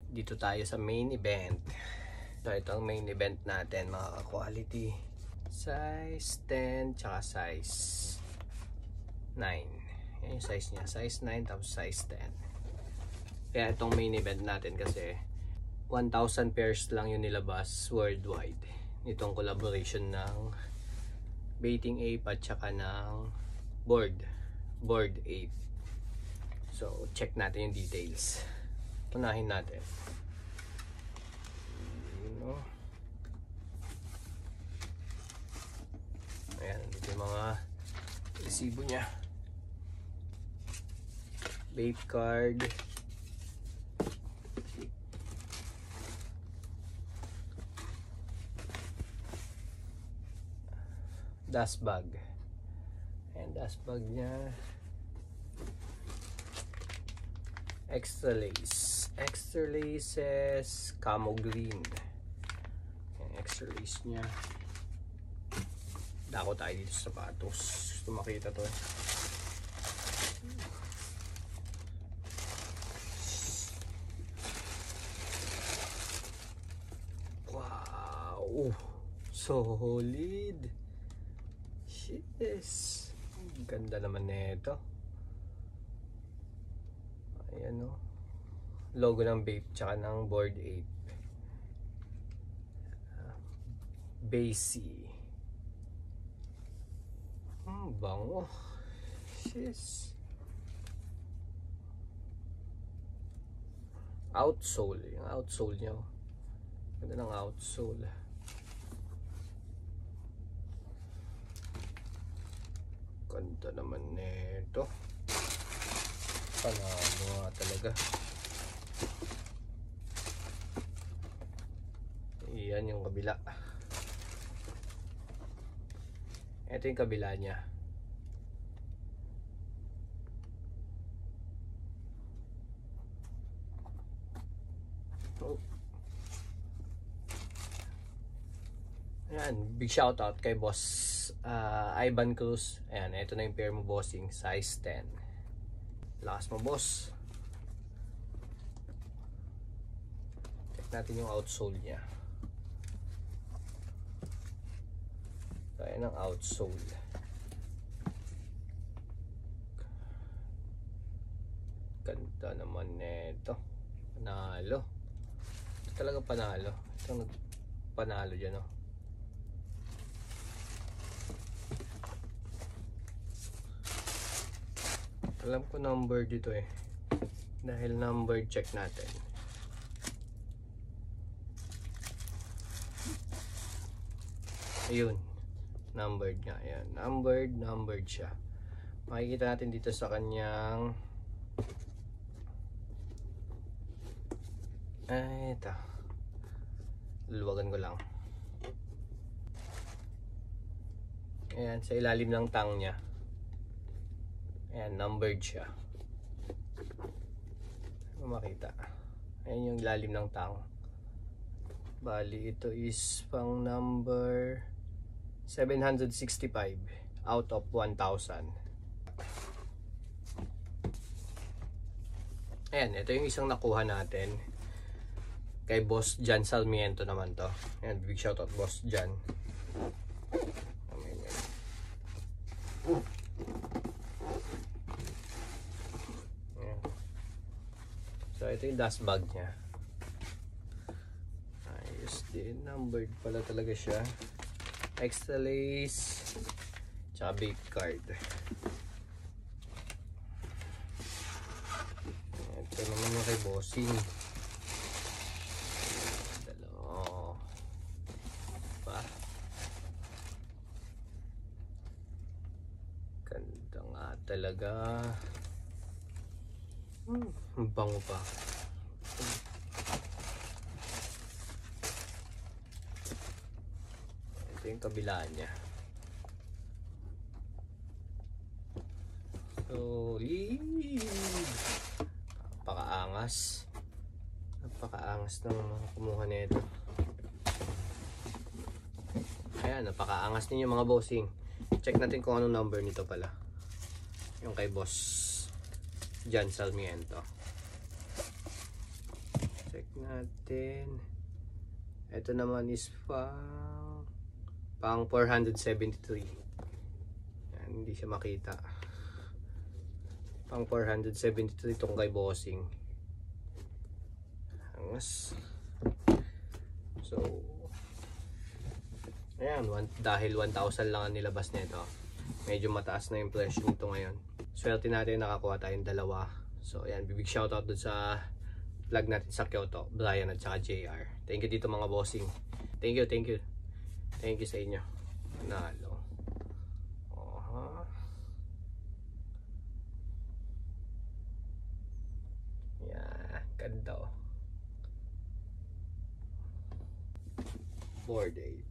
Dito tayo sa main event. So ito ang main event natin mga quality. Size 10 tsaka size 9. Yan yung size niya. Size 9 tapos size 10. Kaya itong main event natin kasi 1,000 pairs lang yung nilabas worldwide. Itong collaboration ng Baiting Ape at saka ng Bored Ape. So check natin yung details. Unahin natin. Ayan, dito yung mga resibo niya. Vape card. Dust bag. Ayan, dust bag niya. Extra lace. Extra laces. Camo green. Ayan, extra lace niya. Dako tayo dito sa sapatos. Gusto makita to. Wow! Solid! Yes! Ganda naman nito. Ayan o. Logo ng Bape tsaka ng Bored Ape. Basie. Bango. Yes. Outsole. Yung outsole niya. Ganda ng outsole. Ganda naman nito. Panalo nga talaga. Iyan yung kabila. Ito yung kabila niya. Oh. Ayan, big shout out kay boss Ivan Cruz. Ayan, ito na yung pair mo bossing, size 10. Lakas mo boss. Check natin yung outsole niya. Kaya ng outsole. Ganda naman nito. Panalo. Ito talaga panalo. Ito panalo dyan, oh. Alam ko number dito eh. Dahil number check natin. Ayun. Numbered nga. Ayan. Numbered siya. Makikita natin dito sa kanyang ito. Luluwagan ko lang. Ayan. Sa ilalim ng tang niya. Ayan. Numbered siya. Makita. Ayan yung ilalim ng tang. Bali, ito is pang number 765 out of 1,000. Ayan, ito yung isang nakuha natin. Kay Boss Jan Salmiento naman to. Ayan, big shout out Boss Jan. Ayan. So, ito yung dust bag niya. Ayos din. Numbered pala talaga siya. Extra lace tsaka Bape card. Ito naman yung kay bossing. Dalo pa. Ganda nga talaga. Ang bango pa. Yung kabila niya. Solid. Napakaangas ng kumuha nito. Ayan, napakaangas ninyo mga bossing. Check natin kung anong number nito pala. Yung kay Boss Jan Salmiento. Check natin. Ito naman is pang 473. Yan, hindi siya makita. Pang 473 itong kay bossing. Angas. So, ayan, dahil 1,000 lang ang nilabas nito. Medyo mataas na yung presyo nito ngayon. Swerte natin nakakuha tayong dalawa. So, ayan, big shoutout dun sa vlog natin sa Kyoto, Brian at saka JR. Thank you dito mga bossing. Thank you. Thank you sa inyo. Nalo. Yeah, ganda oh. Board 8.